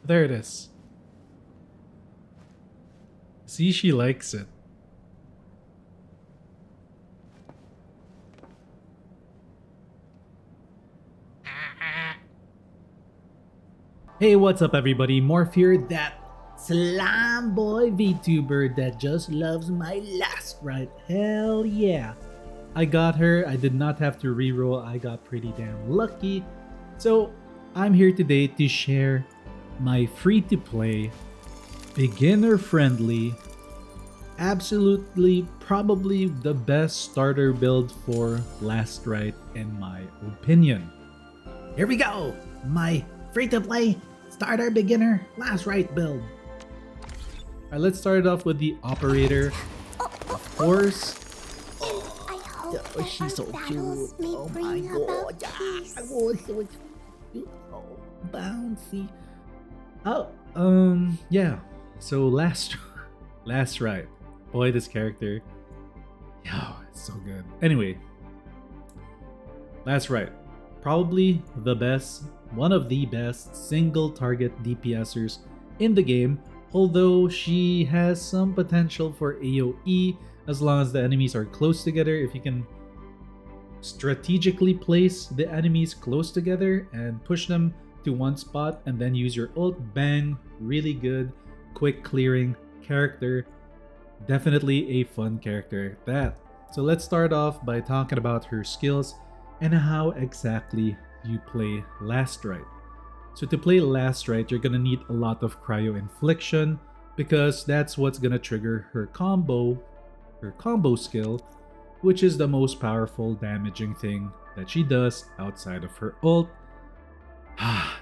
There it is. See, she likes it. Hey, what's up everybody? Morph here, that slime boy VTuber that just loves my Last Rite. Hell yeah. I got her, I did not have to reroll, I got pretty damn lucky. So, I'm here today to share my free-to-play, beginner-friendly, absolutely probably the best starter build for Last Rite in my opinion. Here we go! My free-to-play starter beginner Last Rite build. Alright, let's start it off with the operator. Of course. Oh, she's so cute. Oh my god. Oh, so cute. Oh, bouncy. Oh, yeah. So Last Rite. Boy, this character. Yo, it's so good. Anyway. Last Rite. Probably the best, one of the best single target DPSers in the game, although she has some potential for AoE as long as the enemies are close together. If you can strategically place the enemies close together and push them to one spot and then use your ult, bang, really good, quick clearing character. Definitely a fun character at that. So let's start off by talking about her skills and how exactly you play Last Rite. So to play Last Rite, you're gonna need a lot of cryo infliction because that's what's gonna trigger her combo skill, which is the most powerful damaging thing that she does outside of her ult.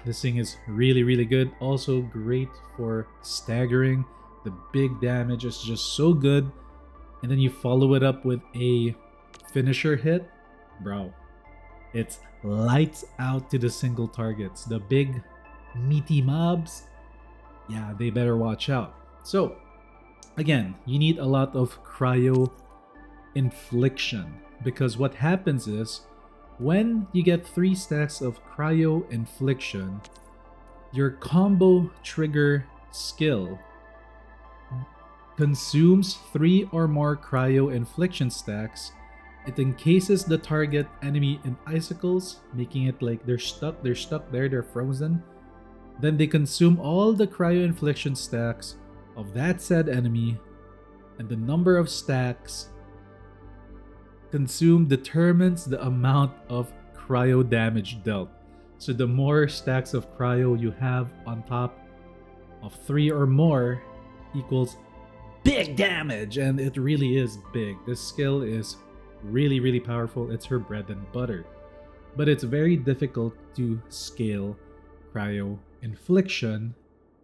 This thing is really good. Also great for staggering. The big damage is just so good. And then you follow it up with a finisher hit. Bro, it's lights out to the single targets. The big meaty mobs, yeah, they better watch out. So again, you need a lot of cryo infliction because what happens is when you get 3 stacks of cryo infliction, your combo trigger skill consumes 3 or more cryo infliction stacks. It encases the target enemy in icicles, making it like they're stuck there, they're frozen. Then they consume all the cryo infliction stacks of that said enemy, and the number of stacks consumed determines the amount of cryo damage dealt. So the more stacks of cryo you have on top of 3 or more equals big damage, and it really is big. This skill is really powerful. It's her bread and butter, but it's very difficult to scale cryo infliction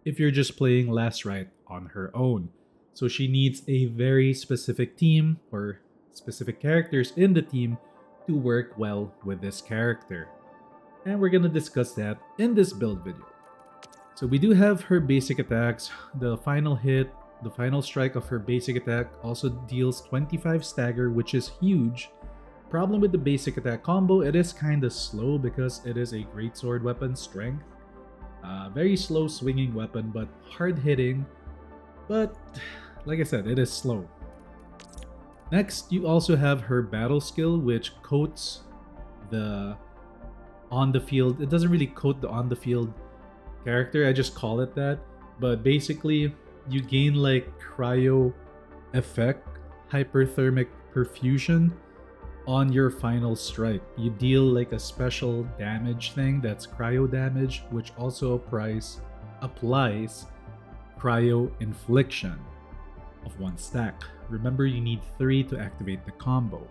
if you're just playing Last Rite on her own. So she needs a very specific team or specific characters in the team to work well with this character, and we're gonna discuss that in this build video. So we do have her basic attacks. The final hit, the final strike of her basic attack also deals 25 stagger, which is huge. Problem with the basic attack combo, it is kind of slow because it is a greatsword weapon strength. Very slow swinging weapon, but hard hitting. But like I said, it is slow. Next, you also have her battle skill, which coats the on the field. It doesn't really coat the on the field character, I just call it that. But basically, you gain like cryo effect, hyperthermic perfusion on your final strike. You deal like a special damage thing that's cryo damage, which also applies cryo infliction of 1 stack. Remember, you need 3 to activate the combo.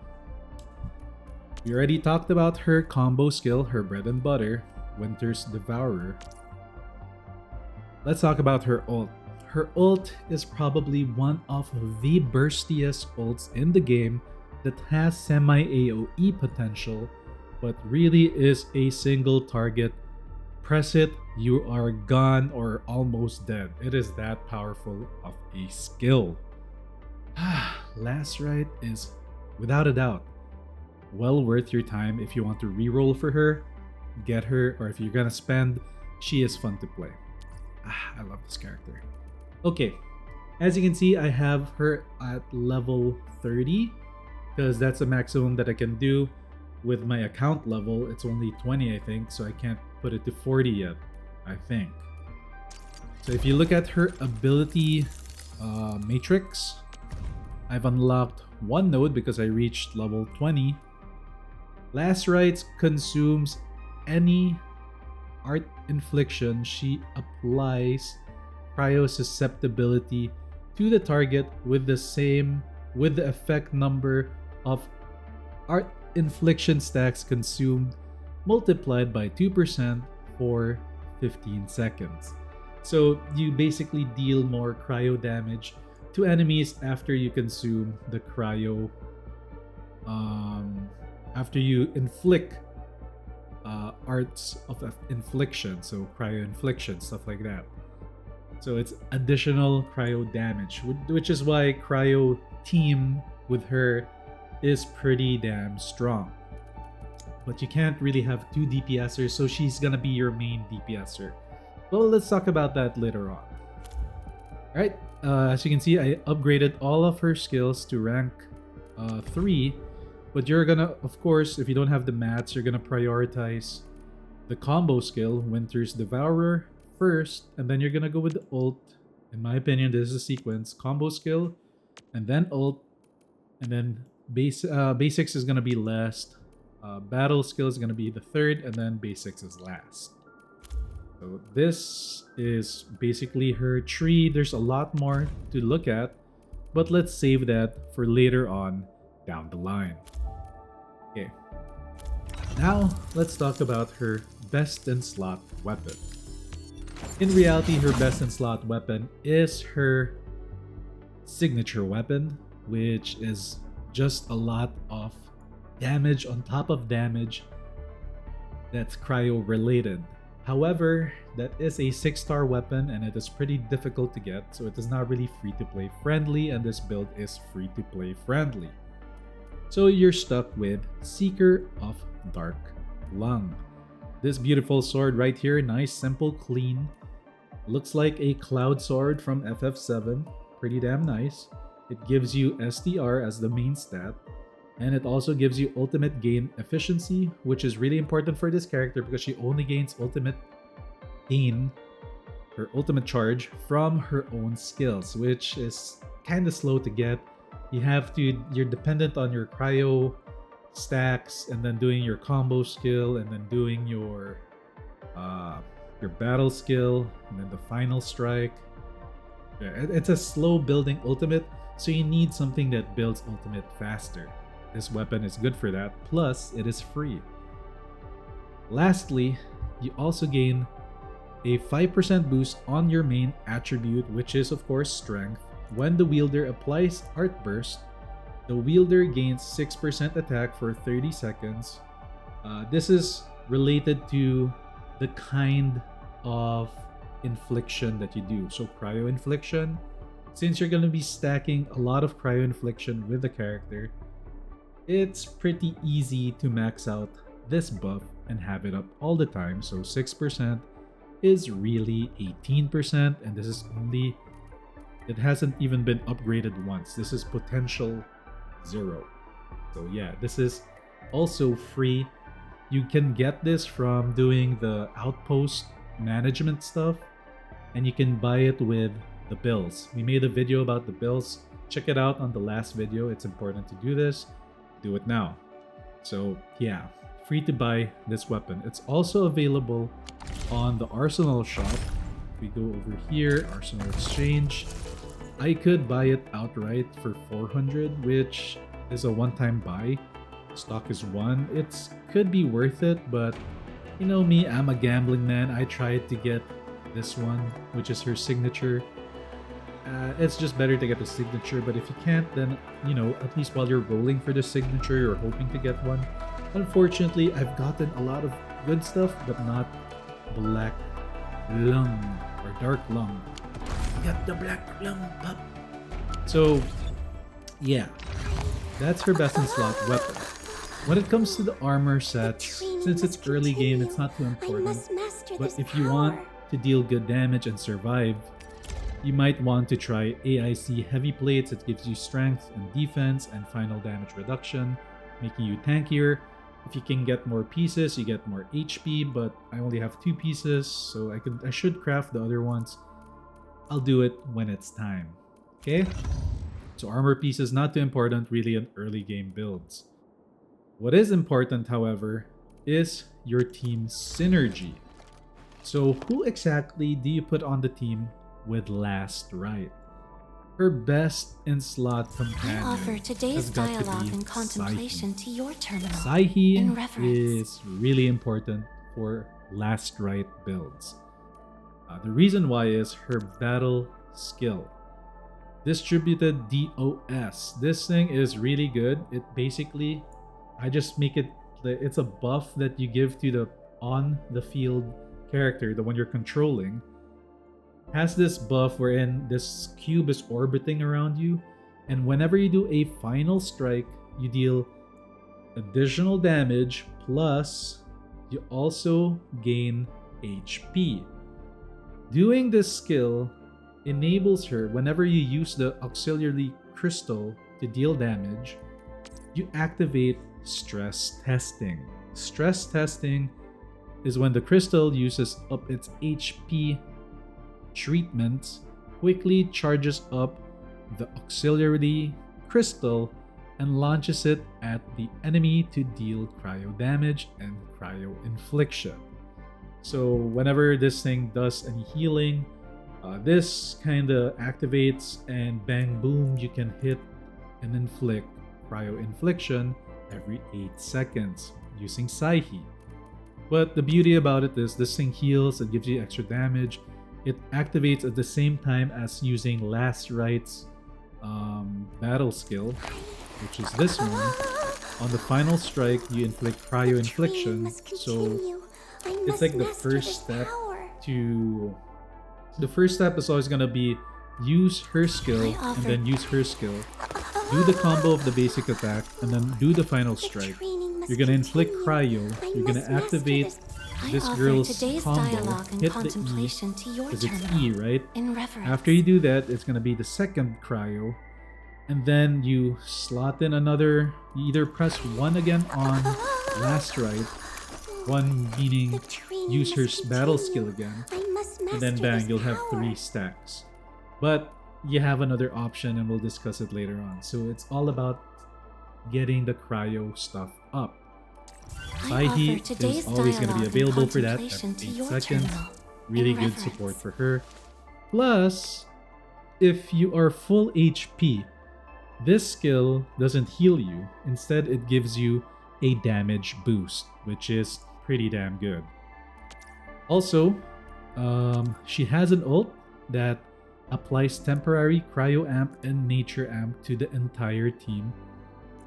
We already talked about her combo skill, her bread and butter, Winter's Devourer. Let's talk about her ult. Her ult is probably one of the burstiest ults in the game that has semi-AoE potential, but really is a single target. Press it, you are gone or almost dead. It is that powerful of a skill. Last Rite is, without a doubt, well worth your time if you want to reroll for her, get her, or if you're gonna spend, she is fun to play. I love this character. Okay, as you can see, I have her at level 30 because that's the maximum that I can do. With my account level, it's only 20, I think, so I can't put it to 40 yet, I think. So if you look at her ability matrix, I've unlocked one node because I reached level 20. Last Rite consumes any art infliction. She applies cryo susceptibility to the target with the effect number of art infliction stacks consumed multiplied by 2% for 15 seconds. So you basically deal more cryo damage to enemies after you consume the cryo, after you inflict arts of infliction, so cryo infliction, stuff like that. So it's additional cryo damage, which is why cryo team with her is pretty damn strong. But you can't really have two DPSers, so she's gonna be your main DPSer. Well, let's talk about that later on. Alright, as you can see, I upgraded all of her skills to rank 3. But you're gonna, of course, if you don't have the mats, you're gonna prioritize the combo skill, Winter's Devourer, first, and then you're gonna go with the ult. In my opinion, this is a sequence. Combo skill, and then ult, and then basics is gonna be last. Battle skill is gonna be the third, and then basics is last. So this is basically her tree. There's a lot more to look at, but let's save that for later on down the line. Okay. Now let's talk about her best in slot weapon. In reality, her best in slot weapon is her signature weapon, which is just a lot of damage on top of damage that's cryo related. However, that is a 6-star weapon and it is pretty difficult to get, so it is not really free to play friendly, and this build is free to play friendly. So you're stuck with Seeker of Dark Lung. This beautiful sword right here, nice, simple, clean. Looks like a cloud sword from FF7. Pretty damn nice. It gives you STR as the main stat. And it also gives you ultimate gain efficiency, which is really important for this character because she only gains ultimate gain, her ultimate charge, from her own skills, which is kind of slow to get. You're dependent on your cryo stacks and then doing your combo skill and then doing your battle skill and then the final strike. Yeah, it's a slow building ultimate, so you need something that builds ultimate faster. This weapon is good for that, plus it is free. Lastly, you also gain a 5% boost on your main attribute, which is of course strength. When the wielder applies Art Burst, the wielder gains 6% attack for 30 seconds. This is related to the kind of infliction that you do. So cryo infliction, since you're going to be stacking a lot of cryo infliction with the character, it's pretty easy to max out this buff and have it up all the time. So 6% is really 18%, and this is only, it hasn't even been upgraded once. This is potential 0. So yeah, this is also free. You can get this from doing the outpost management stuff, and you can buy it with the bills. We made a video about the bills. Check it out on the last video. It's important to do this. Do it now. So yeah, free to buy this weapon. It's also available on the Arsenal shop. If we go over here, Arsenal Exchange, I could buy it outright for 400, which is a one-time buy. Stock is 1. It could be worth it, but you know me, I'm a gambling man. I tried to get this one, which is her signature. It's just better to get the signature, but if you can't, then, you know, at least while you're rolling for the signature, you're hoping to get one. Unfortunately, I've gotten a lot of good stuff, but not Black Lung or Dark Lung. Got the Black Lung, pup. So, yeah, that's her best in slot weapon. When it comes to the armor sets, since it's early game, it's not too important. But if you want to deal good damage and survive, you might want to try AIC Heavy Plates. It gives you strength and defense and final damage reduction, making you tankier. If you can get more pieces, you get more HP, but I only have 2 pieces, so I should craft the other ones. I'll do it when it's time. Okay? So armor pieces not too important really in early game builds. What is important, however, is your team synergy. So who exactly do you put on the team with Last Rite? Her best in slot companion. I offer today's has got to dialogue be and contemplation Xaihi. to your terminal. in Xaihi reverence. is really important for Last Rite builds. The reason why is her battle skill. Distributed DOS. This thing is really good. It basically, I just make it, it's a buff that you give to the on the field character, the one you're controlling. Has this buff wherein this cube is orbiting around you, and whenever you do a final strike, you deal additional damage, plus you also gain HP. Doing this skill enables her, whenever you use the auxiliary crystal to deal damage, you activate stress testing. Stress testing is when the crystal uses up its HP treatment, quickly charges up the auxiliary crystal and launches it at the enemy to deal cryo damage and cryo infliction. So whenever this thing does any healing, this kind of activates, and bang boom, you can hit and inflict cryo infliction every 8 seconds using Xaihi. But the beauty about it is this thing heals, it gives you extra damage. It activates at the same time as using Last Rite's battle skill, which is this one. On the final strike, you inflict cryo infliction. So it's like the first step to... The first step is always going to be use her skill and then use her skill. Do the combo of the basic attack and then do the final strike. You're going to inflict cryo. You're going to activate this girl's combo. Hit the E, because it's E, right? After you do that, it's going to be the second cryo. And then you slot in another... You either press 1 again on Last Rite. 1 meaning use her battle skill again. And then bang, you'll have 3 stacks. But you have another option and we'll discuss it later on. So it's all about getting the cryo stuff up. Xaihi is always going to be available for that at 8 seconds. Really good support for her. Plus, if you are full HP, this skill doesn't heal you. Instead, it gives you a damage boost, which is pretty damn good. Also, she has an ult that applies temporary cryo amp and nature amp to the entire team.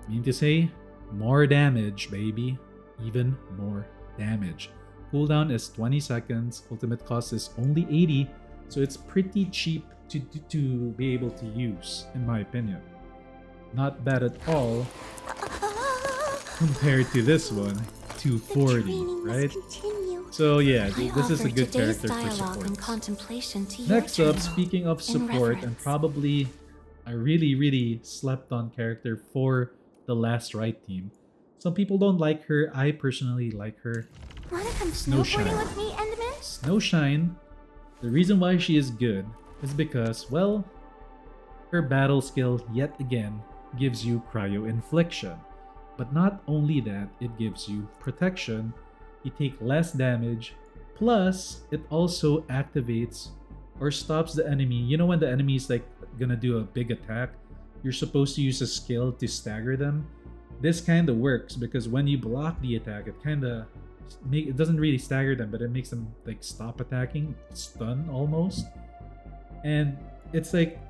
Mean to say, more damage, baby. Even more damage. Cooldown is 20 seconds. Ultimate cost is only 80, so it's pretty cheap to be able to use, in my opinion. Not bad at all compared to this one, 240, right? So yeah, this is a good character for support. Next up, speaking of support, and probably a really slept on character for the Last Rite team. Some people don't like her. I personally like her. Wanna come Snowshine. snowboarding with me, Enderman? Snowshine, the reason why she is good is because, well, her battle skill yet again gives you cryo infliction. But not only that, it gives you protection. You take less damage, plus it also activates or stops the enemy. You know when the enemy is like gonna do a big attack, you're supposed to use a skill to stagger them. This kind of works because when you block the attack, it doesn't really stagger them, but it makes them like stop attacking, stun almost. And it's like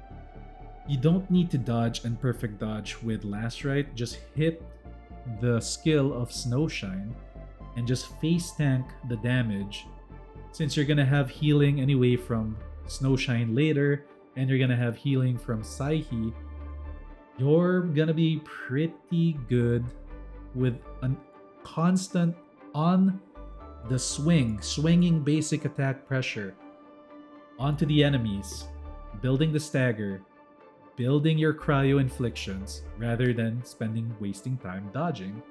you don't need to dodge and perfect dodge with Last Rite. Just hit the skill of Snowshine and just face tank the damage. Since you're gonna have healing anyway from Snowshine later, and you're gonna have healing from Xaihi, you're gonna be pretty good with a constant on the swinging basic attack pressure onto the enemies, building the stagger, building your cryo inflictions rather than wasting time dodging.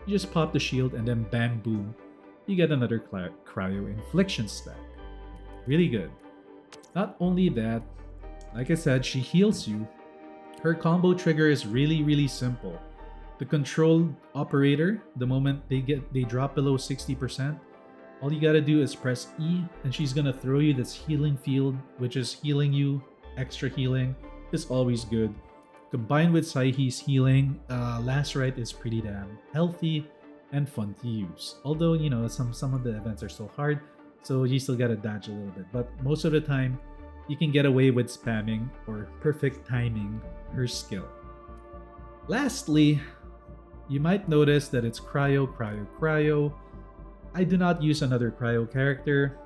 You just pop the shield and then bang boom, you get another cryo infliction stack. Really good. Not only that, like I said, she heals you. Her combo trigger is really simple. The control operator, the moment they drop below 60%, all you gotta do is press E and she's gonna throw you this healing field, which is healing you. Extra healing is always good. Combined with Xaihi's healing, Last Rite is pretty damn healthy and fun to use. Although, you know, some of the events are still hard, so you still gotta dodge a little bit. But most of the time, you can get away with spamming or perfect timing her skill. Lastly, you might notice that it's cryo. I do not use another cryo character.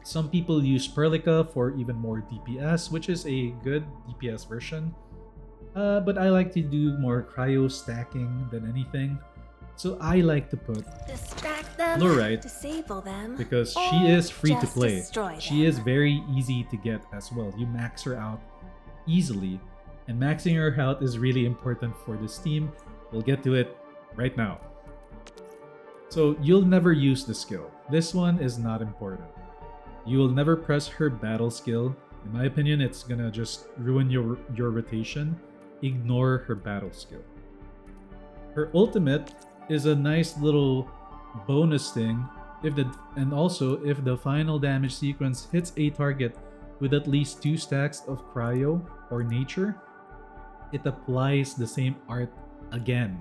Some people use Perlica for even more DPS, which is a good DPS version. But I like to do more cryo stacking than anything. So I like to put Distract them, Flourite disable them, because or she is free to just play. destroy She them. is very easy to get as well. You max her out easily. And maxing her out is really important for this team. We'll get to it right now. So you'll never use the skill. This one is not important. You will never press her battle skill. In my opinion, it's gonna just ruin your rotation. Ignore her battle skill. Her ultimate is a nice little bonus thing and also if the final damage sequence hits a target with at least 2 stacks of cryo or nature, it applies the same art again.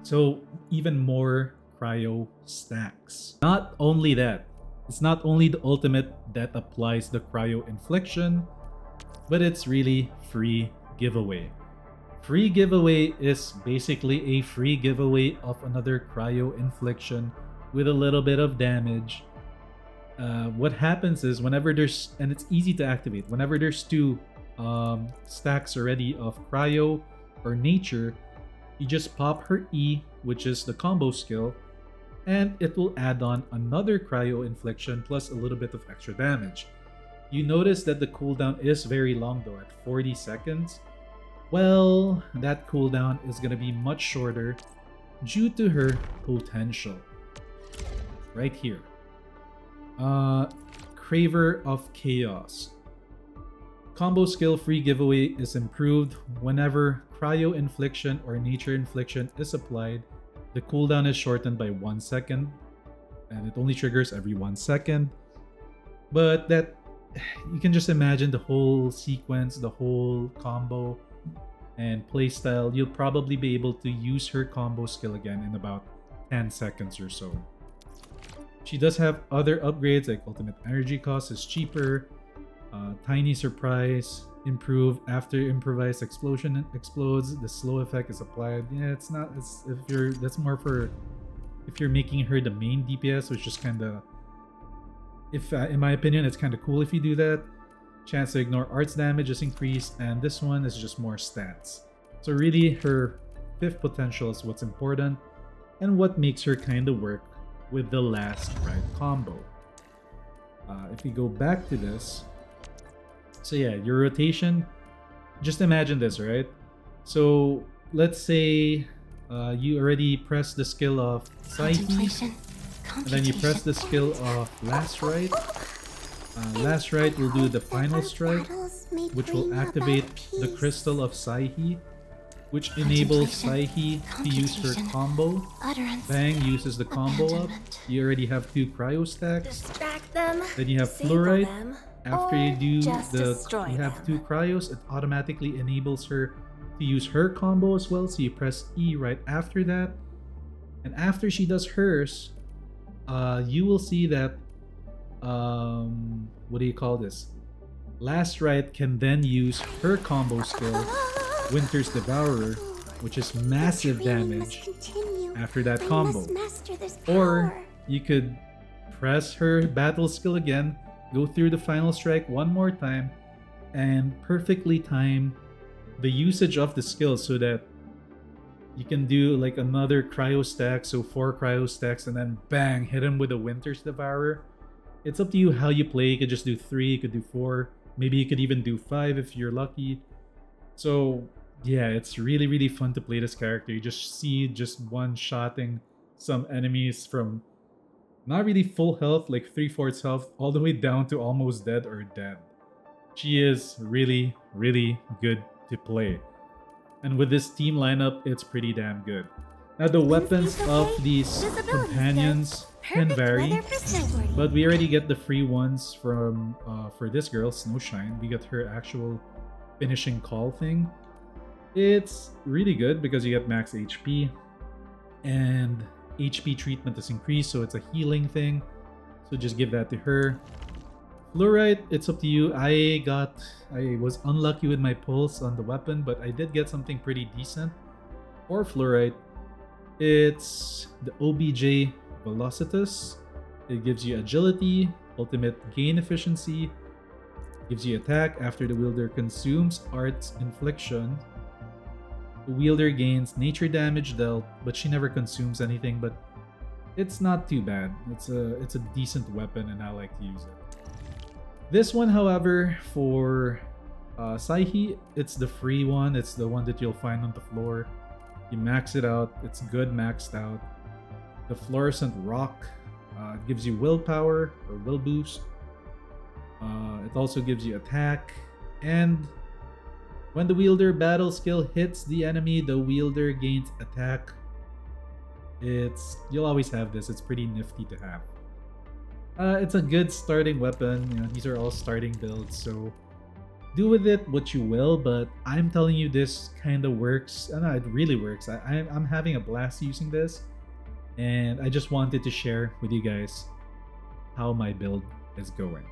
So even more cryo stacks. Not only that, it's not only the ultimate that applies the cryo infliction, but it's really free giveaway. Free giveaway is basically a free giveaway of another cryo infliction with a little bit of damage. What happens is whenever there's, and it's easy to activate, whenever there's 2 stacks already of cryo or nature, you just pop her E, which is the combo skill, and it will add on another cryo infliction plus a little bit of extra damage. You notice that the cooldown is very long though, at 40 seconds. Well, that cooldown is going to be much shorter due to her potential. Right here. Craver of Chaos. Combo skill free giveaway is improved whenever cryo infliction or nature infliction is applied. The cooldown is shortened by 1 second and it only triggers every 1 second. But that, you can just imagine the whole sequence, the whole combo and playstyle. You'll probably be able to use her combo skill again in about 10 seconds or so. She does have other upgrades like ultimate energy cost is cheaper, tiny surprise, improve after improvised explosion explodes, the slow effect is applied. Yeah, it's not, it's that's more for if you're making her the main DPS, which is kind of, in my opinion, it's kind of cool if you do that. Chance to ignore arts damage is increased, and this one is just more stats. So really, her 5th potential is what's important and what makes her kind of work with the Last Rite combo. If we go back to this, so yeah, your rotation, just imagine this, right? So let's say you already press the skill of Xaihi, and then you press the skill of Last Rite. Last Rite will do the final strike, which will activate the crystal of Xaihi, which enables Xaihi to use her combo. Bang uses the combo up. You already have 2 cryo stacks. Then you have Flourite. After you do you have 2 cryos, it automatically enables her to use her combo as well. So you press E right after that. And after she does hers, you will see that what do you call this? Last Rite can then use her combo skill, Winter's Devourer, which is massive damage after that combo. Or you could press her battle skill again, go through the final strike one more time, and perfectly time the usage of the skill so that you can do like another cryo stack, so 4 cryo stacks, and then bang, hit him with a Winter's Devourer. It's up to you how you play. You could just do 3, you could do 4, maybe you could even do 5 if you're lucky. So yeah, it's really, really fun to play this character. You just see just one-shotting some enemies from not really full health, like 3/4 health, all the way down to almost dead or dead. She is really, really good to play. And with this team lineup, it's pretty damn good. Now the weapons of these companions can vary, but we already get the free ones from for this girl, Snowshine. We got her actual finishing call thing. It's really good because you get max HP, and HP treatment is increased, so it's a healing thing. So just give that to her. Flourite, it's up to you. I was unlucky with my pulse on the weapon, but I did get something pretty decent for Flourite. It's the OBJ Velocitus. It gives you agility, ultimate gain efficiency, gives you attack after the wielder consumes Art's Infliction. The wielder gains nature damage dealt, but she never consumes anything, but it's not too bad. It's a decent weapon and I like to use it. This one, however, for Xaihi, it's the free one. It's the one that you'll find on the floor. You max it out. It's good maxed out. The Fluorescent Rock gives you willpower or will boost. It also gives you attack, and when the wielder battle skill hits the enemy, the wielder gains attack. You'll always have this. It's pretty nifty to have. It's a good starting weapon. You know, these are all starting builds, so do with it what you will. But I'm telling you, this kind of works. I know it really works. I'm having a blast using this, and I just wanted to share with you guys how my build is going.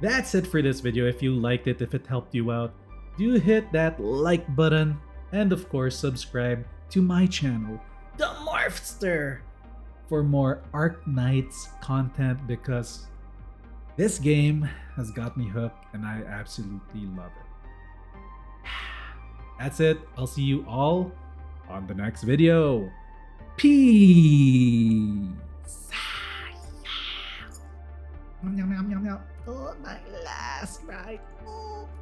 That's it for this video. If you liked it, if it helped you out, do hit that like button, and of course subscribe to my channel, The Morphster, for more Arknights content, because this game has got me hooked and I absolutely love it. That's it. I'll see you all on the next video. Peace. Oh, my last ride.